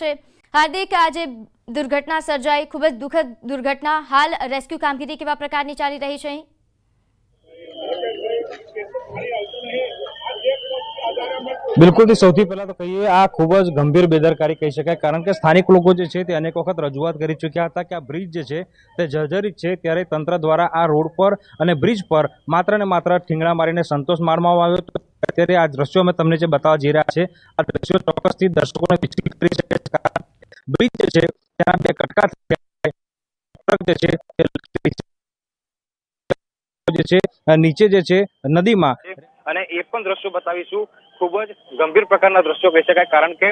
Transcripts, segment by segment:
છે। હાર્દિક, આજે દુર્ઘટના સર્જાઈ, ખૂબ જ દુઃખદ દુર્ઘટના, હાલ રેસ્ક્યુ કામગીરી કેવા પ્રકારની ચાલી રહી છે? બિલકુલ, સૌથી પહેલા તો કહીએ આ ખૂબ જ ગંભીર બેદરકારી કહી શકાય, કારણ કે સ્થાનિક લોકો જે છે તે અનેક વખત રજૂઆત કરી ચૂક્યા હતા કે આ બ્રિજ જે છે તે જર્જરિત છે, ત્યારે તંત્ર દ્વારા આ રોડ પર અને બ્રિજ પર માત્ર ને માત્ર ઠીંગણા મારીને સંતોષ માણવામાં આવ્યો હતો। અત્યારે આ દ્રશ્યો અમે તમને જે બતાવવા જઈ રહ્યા છે, આ દ્રશ્યો ચોક્કસથી દર્શકોને વિચલિત કરી શકે છે। બ્રિજ જે છે ત્યાં બે કટકા છે નીચે જે છે નદીમાં, અને એ પણ દ્રશ્યો બતાવીશું। ખૂબ જ ગંભીર પ્રકારના દ્રશ્યો કહી શકાય, કારણ કે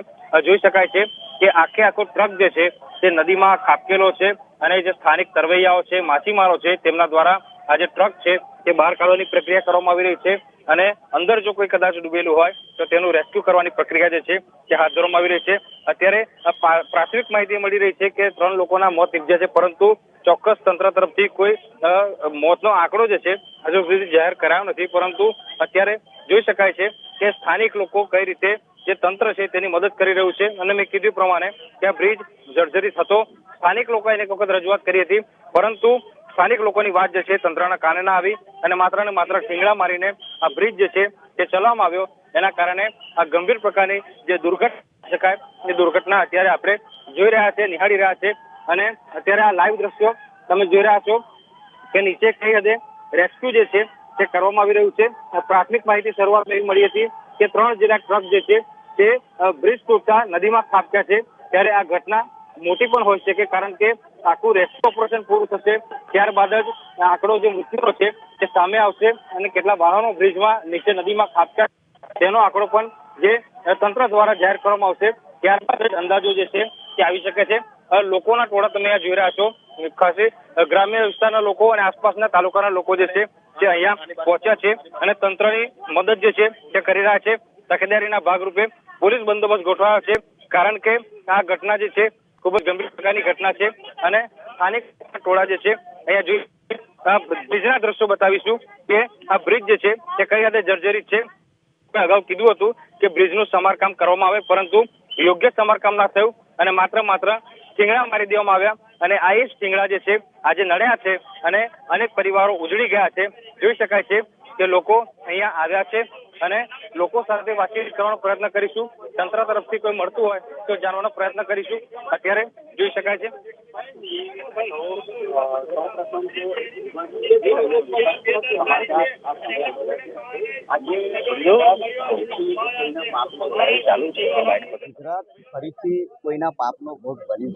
જોઈ શકાય છે કે આખો ટ્રક જે છે તે નદીમાં ખાબકેલો છે, અને જે સ્થાનિક તરવૈયાઓ છે, માછીમારો છે, તેમના દ્વારા આ જે ટ્રક છે તે બહાર કાઢવાની પ્રક્રિયા કરવામાં આવી રહી છે, અને અંદર જો કોઈ કદાચ ડૂબેલું હોય તો તેનું રેસ્ક્યુ કરવાની પ્રક્રિયા જે છે તે હાથ ધરવામાં આવી રહી છે। અત્યારે પ્રાથમિક માહિતી મળી રહી છે કે 3 લોકોના મોત નીપજ્યા છે, પરંતુ ચોક્કસ તંત્ર તરફથી કોઈ મોતનો આંકડો જે છે હજુ સુધી જાહેર કરાયો નથી। પરંતુ અત્યારે જોઈ શકાય છે કે સ્થાનિક લોકો કઈ રીતે જે તંત્ર છે તેની મદદ કરી રહ્યું છે, અને મેં કીધું પ્રમાણે કે આ બ્રિજ જર્જરિત હતો। સ્થાનિક લોકોએ અનેક વખત રજૂઆત કરી હતી, પરંતુ સ્થાનિક લોકોની વાત જે છે તંત્રના કાને ના આવી, અને માત્ર ને માત્ર ઠીંગણા મારીને આ બ્રિજ જે છે તે ચલાવવામાં આવ્યો। એના કારણે આ ગંભીર પ્રકારની જે દુર્ઘટના શકાય એ દુર્ઘટના અત્યારે આપણે જોઈ રહ્યા છે, નિહાળી રહ્યા છે। અને અત્યારે આ લાઈવ દ્રશ્યો તમે જોઈ રહ્યા છો કે નીચે કઈ હદે રેસ્ક્યુ જે છે તે કરવામાં આવી રહ્યું છે। પ્રાથમિક માહિતી શરૂઆતમાં એવી મળી હતી કે 3 જેટલા ટ્રક જે છે તે બ્રિજ તૂટતા નદીમાં ખાબક્યા છે, ત્યારે આ ઘટના મોટી પણ હોઈ શકે, કારણ કે આખું રેસ્ક્યુ ઓપરેશન પૂરું થશે ત્યારબાદ જ આંકડો જે મૃત્યુનો છે તે સામે આવશે, અને કેટલા વાહનો બ્રિજમાં નીચે નદીમાં ખાબક્યા તેનો આંકડો પણ જે તંત્ર દ્વારા જાહેર કરવામાં આવશે, ત્યારબાદ જ અંદાજો જે છે તે આવી શકે છે। લોકોના ટોળા તમે આ જોઈ રહ્યા છો, ખાસ ગ્રામ્ય વિસ્તારના લોકો અને આસપાસના તાલુકાના લોકો જે છે તે અહીંયા પહોંચ્યા છે, અને તંત્રની મદદ જે છે તે કરી રહ્યા છે। તકેદારીના ભાગરૂપે પોલીસ બંદોબસ્ત ગોઠવાયો છે, કારણ કે આ ઘટના જે છે ખૂબ જ ગંભીર પ્રકારની ઘટના છે, અને સ્થાનિક ટોળા જે છે અહીંયા જોઈ બ્રિજના દ્રશ્યો બતાવીશું કે આ બ્રિજ જે છે તે કઈ હદે જર્જરિત છે। મેં અગાઉ કીધું હતું કે બ્રિજનું સમારકામ કરવામાં આવે, પરંતુ યોગ્ય સમારકામ ના થયું, અને માત્ર ઠીંગણા મારી દેવામાં આવ્યા, અને આ જ ઠીંગણા જે છે આજે નડ્યા છે, અને અનેક પરિવારો ઉજળી ગયા છે। જોઈ શકાય છે કે લોકો અહીંયા આવ્યા છે, અને લોકો સાથે વાતચીત કરવાનો પ્રયત્ન કરીશું। તંત્ર તરફથી કોઈ મળતું હોય તો જાણવાનો પ્રયત્ન કરીશું। અત્યારે જોઈ શકાય છે ગુજરાત ફરીથી કોઈના પાપનો ભોગ બની,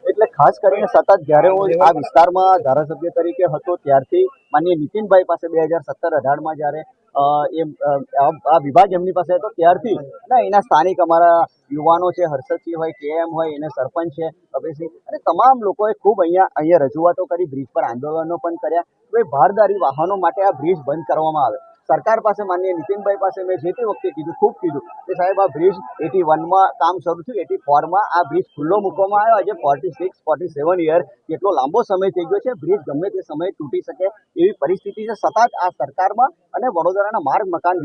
એટલે ખાસ કરીને સતત જ્યારે હું આ વિસ્તારમાં ધારાસભ્ય તરીકે હતો ત્યારથી માનનીય નીતિનભાઈ પાસે 2017-18માં જ્યારે આ વિભાગ એમની પાસે હતો ત્યારથી અને એના સ્થાનિક અમારા યુવાનો છે, હર્ષદસિંહ હોય, KM હોય, એને સરપંચ છે અભયસિંહ, અને તમામ લોકોએ ખૂબ અહીંયા રજૂઆતો કરી, બ્રિજ પર આંદોલનો પણ કર્યા કે ભારદારી વાહનો માટે આ બ્રિજ બંધ કરવામાં આવે। સરકાર પાસે માનનીય નીતિનભાઈ પાસે મેં જે તે વખતે ખૂબ કીધું કે સાહેબ આ બ્રિજ 81માં કામ શરૂ થયું, 84માં આ બ્રિજ ખુલ્લો મૂકવામાં આવ્યો, આજે 46-47 યર એટલો લાંબો સમય થઈ ગયો છે, બ્રિજ ગમે તે સમયે તૂટી શકે એવી પરિસ્થિતિ છે। સતત આ સરકારમાં અને વડોદરાના માર્ગ મકાન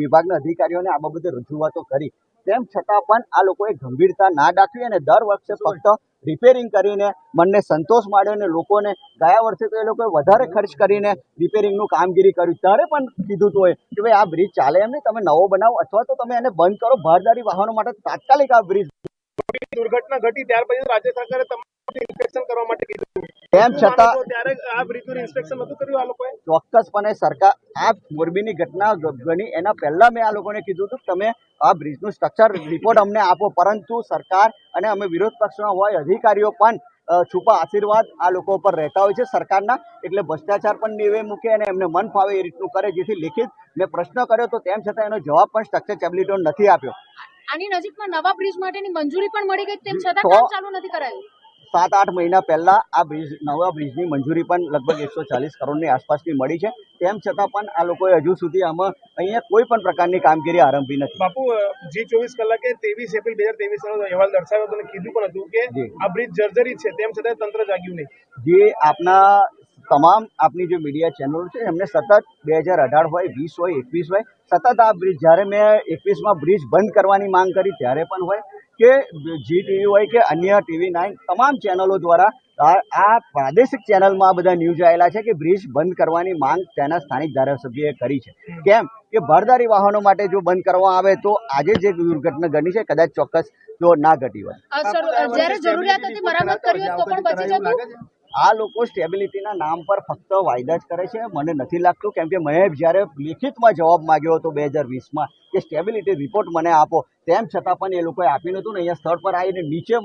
વિભાગના અધિકારીઓને આ બાબતે રજૂઆતો કરી, તેમ છતાં પણ આ લોકોએ ગંભીરતા ના દાખવી, અને દર વર્ષે ફક્ત રિપેરિંગ કરીને મનને સંતોષ માળ્યો, અને લોકોને ગયા વર્ષે તો એ લોકોએ વધારે ખર્ચ કરીને રિપેરિંગનું કામગીરી કર્યું, ત્યારે પણ કીધું તો કે ભાઈ આ બ્રિજ ચાલે એમ નહીં, તમે નવો બનાવો અથવા તો તમે એને બંધ કરો, ભારદારી વાહનો માટે તાત્કાલિક આ બ્રિજ। દુર્ઘટના ઘટી ત્યાર પછી રાજ્ય સરકારે ઇન્સ્પેક્શન કરવા માટે કીધું, તેમ છતાં ત્યારે આ બ્રિજનું ઇન્સ્પેક્શન નતું કર્યું આ લોકોએ। ચોક્કસપણે સરકાર આ મોરબીની ઘટના બની એના પહેલા મેં આ લોકોને કીધું હતું કે તમે આ બ્રિજનું સ્ટ્રક્ચર રિપોર્ટ અમને આપો, પરંતુ સરકાર અને અમે વિરોધ પક્ષના હોય અધિકારીઓ પણ છુપા આશીર્વાદ આ લોકો પર રહેતા હોય છે સરકારના, એટલે ભ્રષ્ટાચાર પણ નેવે મૂકે અને એમને મન ફાવે એ રીતનું કરે, જેથી લેખિત મેં પ્રશ્ન કર્યો તો તેમ છતાં એનો જવાબ પણ સ્ટ્રક્ચર નથી આપ્યો। આની નજીકમાં નવા બ્રિજ માટેની મંજૂરી પણ મળી ગઈ, તેમ છતાં કામ ચાલુ નથી કરાયું। 7-8 મહિના પહેલા આ નવા બ્રિજની મંજૂરી પણ લગભગ 140 કરોડની આસપાસની મળી છે, તેમ છતાં પણ આ લોકોએ હજુ સુધી આમાં અહીંયા કોઈ પણ પ્રકારની કામગીરી આરંભી નથી। બાપુ, G24 કલાકે 23 એપ્રિલ 2023નો અહેવાલ દર્શાવ્યો હતો અને કીધું પણ હતું કે આ બ્રિજ જર્જરિત છે, તેમ છતાં તંત્ર જાગ્યું નહીં। જે આપના તમામ આપની જે મીડિયા ચેનલો છે એમને સતત 2018 હોય, 20 હોય, 21 હોય, સતત આ બ્રિજ, જ્યારે મેં 21માં બ્રિજ બંધ કરવાની માંગ કરી ત્યારે પણ હોય, કે જી ટીવી હોય કે અન્ય TV9 તમામ ચેનલો દ્વારા આ પ્રાદેશિક ચેનલમાં આ બધા ન્યૂઝ આવેલા છે કે બ્રિજ બંધ કરવાની માંગ તેના સ્થાનિક ધારાસભ્યએ કરી છે. કેમ કે ભારદારી વાહનો માટે જો બંધ કરવામાં આવે તો આજે જે દુર્ઘટના ઘટી છે કદાચ ચોક્કસ જો ના ઘટી હોય. જ્યારે જરૂરિયાત હતી મરામત કરી હોત તો પણ બચી જતું. આ લોકો સ્ટેબિલિટીના નામ પર ફક્ત વાયદા જ કરે છે. મને નથી લાગતું, કેમ કે મેં જ્યારે લેખિતમાં જવાબ માંગ્યો હતો 2020માં કે સ્ટેબિલિટી રિપોર્ટ મને આપો, તેમ છતાં પણ એ લોકોએ આપ્યું નહોતું ને અહીંયા સ્થળ પર આવીને નીચે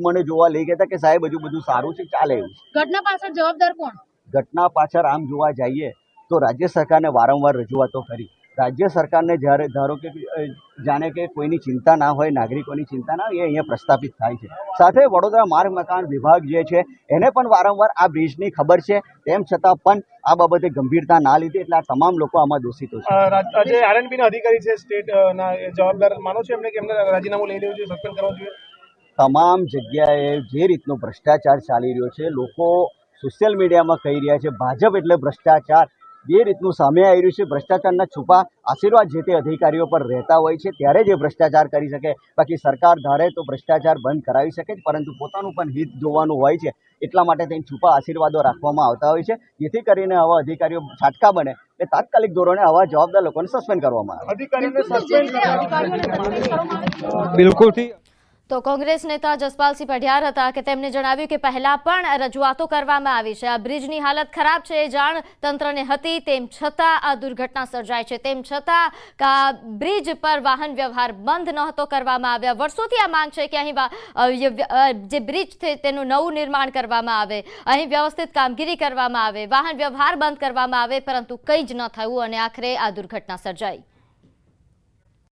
મને જોવા લઈ ગયા હતા કે સાહેબ હજુ બધું સારું છે, ચાલે એવું. ઘટના પાછળ જવાબદાર કોણ? ઘટના પાછળ આમ જોવા જઈએ તો રાજ્ય સરકારને વારંવાર રજૂઆતો કરી. રાજ્ય સરકારને જ્યારે ધારો કે જાણે કે કોઈની ચિંતા ના હોય, નાગરિકોની ચિંતા ના હોય, એ અહીંયા પ્રસ્થાપિત થાય છે. સાથે વડોદરા માર્ગ મકાન વિભાગ જે છે એને પણ વારંવાર આ બ્રિજની ખબર છે, તેમ છતાં પણ આ બાબતે ગંભીરતા ના લીધી, એટલે આ તમામ લોકો આમાં દોષિતો છે. જે આરએનબી ના અધિકારી છે સ્ટેટ ના જવાબદાર માનો છો એમને કે એમને રાજીનામું લઈ લેવું જોઈએ, સસ્પેન્ડ કરવું જોઈએ? તમામ જગ્યાએ જે રીતનો ભ્રષ્ટાચાર ચાલી રહ્યો છે, લોકો સોશિયલ મીડિયામાં કહી રહ્યા છે ભાજપ એટલે ભ્રષ્ટાચાર, જે રીતનું સામે આવી રહ્યું છે, ભ્રષ્ટાચારના છુપા આશીર્વાદ જે તે અધિકારીઓ પર રહેતા હોય છે ત્યારે જે ભ્રષ્ટાચાર કરી શકે. બાકી સરકાર ધારે તો ભ્રષ્ટાચાર બંધ કરાવી શકે જ, પરંતુ પોતાનું પણ હિત જોવાનું હોય છે, એટલા માટે તેને છુપા આશીર્વાદો રાખવામાં આવતા હોય છે, જેથી કરીને આવા અધિકારીઓ છાટકા બને એ તાત્કાલિક ધોરણે આવા જવાબદાર લોકોને સસ્પેન્ડ કરવામાં આવે. બિલકુલ. તો કોંગ્રેસ નેતા જસપાલસિંહ પઢિયાર હતા કે તેમણે જણાવ્યું કે પહેલા પણ રજૂઆતો કરવામાં આવી છે. આ બ્રિજની હાલત ખરાબ છે એ જાણ તંત્રને હતી, તેમ છતાં આ દુર્ઘટના સર્જાય છે. તેમ છતાં બ્રિજ પર વાહન વ્યવહાર બંધ નહોતો કરવામાં આવ્યા. વર્ષોથી આ માંગ છે કે અહીં જે બ્રિજ છે તેનું નવું નિર્માણ કરવામાં આવે, અહીં વ્યવસ્થિત કામગીરી કરવામાં આવે, વાહન વ્યવહાર બંધ કરવામાં આવે, પરંતુ કંઈ જ ન થયું અને આખરે આ દુર્ઘટના સર્જાઈ.